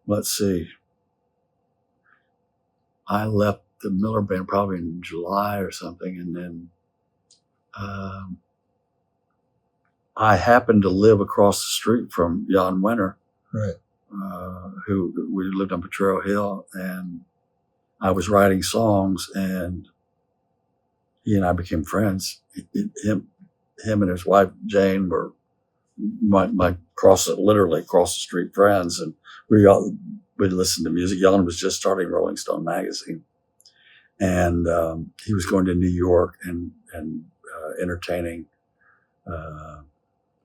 let's see. I left the Miller Band probably in July or something, and then I happened to live across the street from Jann Wenner, Right. who we lived on Potrero Hill, and I was writing songs, and he and I became friends. Him and his wife Jane were my literally across the street friends, and we'd listen to music. Jann was just starting Rolling Stone magazine, and he was going to New York and entertaining.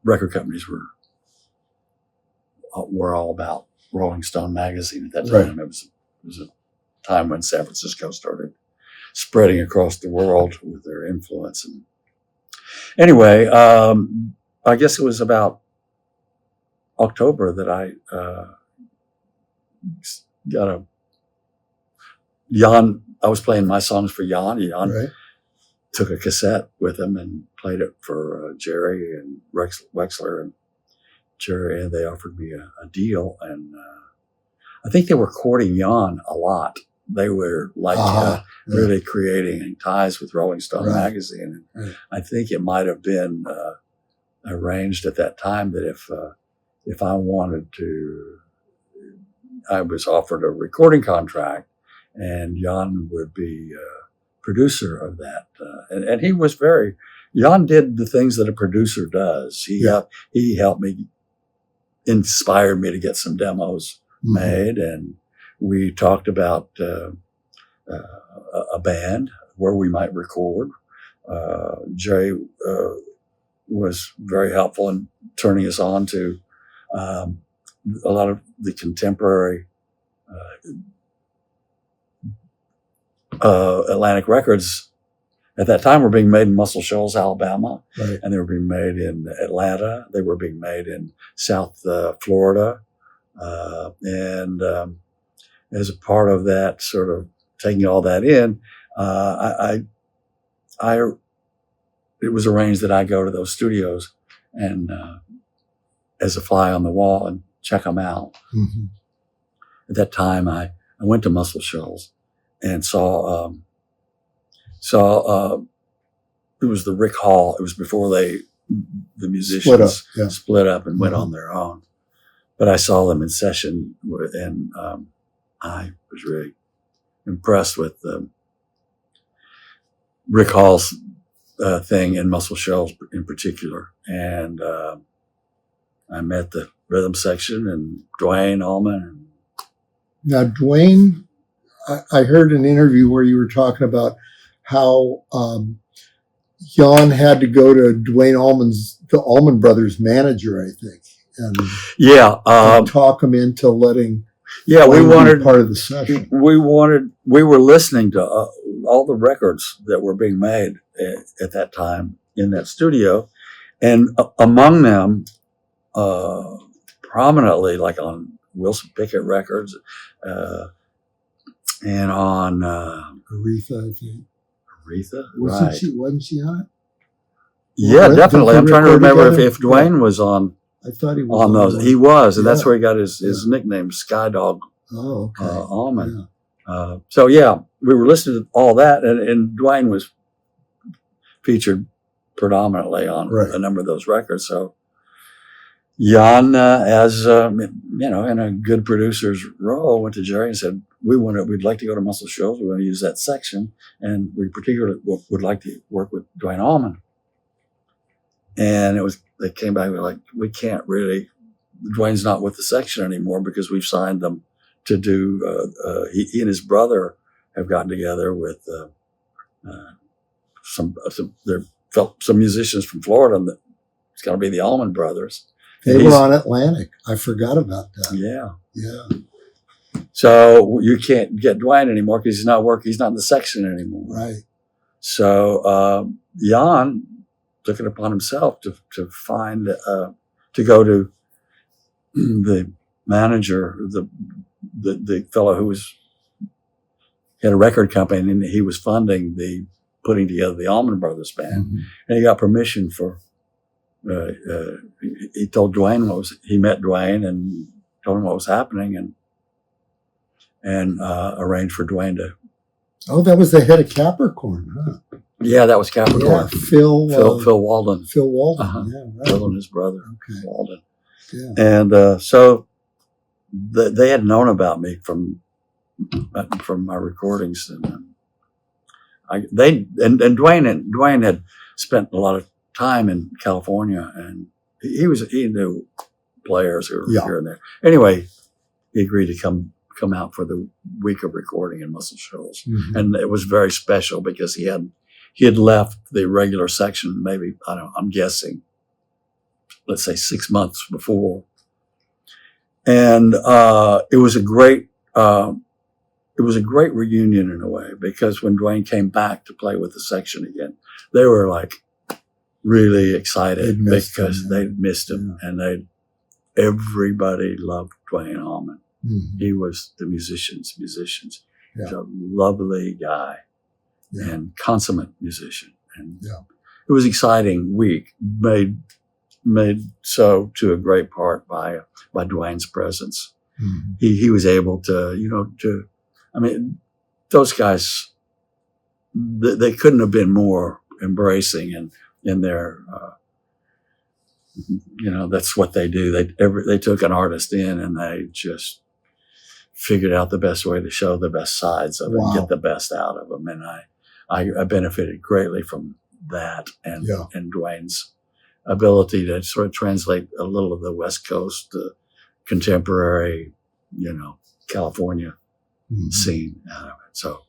Record companies were all about Rolling Stone magazine at that time. Right. It was a time when San Francisco started spreading across the world with their influence. And anyway, I guess it was about October that I got Jann. I was playing my songs for Jann. Jann right. took a cassette with him and played it for Jerry and Wexler and Jerry, and they offered me a deal. And I think they were courting Jann a lot. They were like really creating ties with Rolling Stone magazine. And I think it might have been arranged at that time that if I wanted to, I was offered a recording contract, and Jann would be producer of that. And he was Jann did the things that a producer does. He helped me, inspired me to get some demos made, and we talked about a band where we might record. Jerry was very helpful in turning us on to a lot of the contemporary Atlantic records at that time were being made in Muscle Shoals, Alabama, and they were being made in Atlanta. They were being made in South Florida, and as a part of that, sort of taking all that in, it was arranged that I go to those studios and as a fly on the wall and check them out. Mm-hmm. At that time, I went to Muscle Shoals and saw it was the Rick Hall. It was before the musicians split up and went on their own. But I saw them in session, and I was really impressed with Rick Hall's thing in Muscle Shoals in particular. And I met the rhythm section and Duane Allman. Now, Duane, I heard an interview where you were talking about how Jann had to go to Duane Allman's, the Allman Brothers manager, I think, and talk him into letting. Yeah, we wanted be part of the session. We were listening to all the records that were being made at that time in that studio, and among them, prominently, like on Wilson Pickett records, and on Aretha, I think. Aretha, wasn't she on it? Yeah, definitely. I'm trying to remember if Duane was on. I thought he was on those. He was, and that's where he got his nickname, Skydog Allman. Yeah. So we were listening to all that, and Duane was featured predominantly on a number of those records. So Jann, as in a good producer's role, went to Jerry and said, we'd like to go to Muscle Shoals. We want to use that section, and we particularly would like to work with Duane Allman. And they came back and were like, we can't really, Duane's not with the section anymore because we've signed them to do, he and his brother have gotten together with some musicians from Florida, and it's going to be the Allman Brothers. They were on Atlantic. I forgot about that. Yeah. So you can't get Duane anymore because he's not in the section anymore. Right. So Jann took it upon himself to find to go to the manager, the fellow who had a record company, and he was funding the putting together the Allman Brothers band, and he got permission for. He told Duane he met Duane and told him what was happening, and and arranged for Duane to. Oh, that was the head of Capricorn, huh? Yeah, that was Capricorn. Yeah, Phil Walden. Phil Walden. Uh-huh. Yeah, right. Phil and his brother, Okay. Walden. Yeah. And so they had known about me from my recordings, and Duane had spent a lot of time in California, and he knew players who were here and there. Anyway, he agreed to come out for the week of recording in Muscle Shoals, and it was very special because he had left the regular section maybe I'm guessing, let's say 6 months before, and it was a great reunion in a way, because when Duane came back to play with the section again, they were like really excited because they'd missed him, and everybody loved Duane Allman. He was the musicians. Yeah. He's a lovely guy and consummate musician. And it was an exciting week, made so to a great part by Duane's presence. He was able to, those guys, they couldn't have been more embracing in their, that's what they do. They took an artist in and they just figured out the best way to show the best sides of it and get the best out of them. And I benefited greatly from that and Duane's ability to sort of translate a little of the West Coast contemporary, California scene out of it. So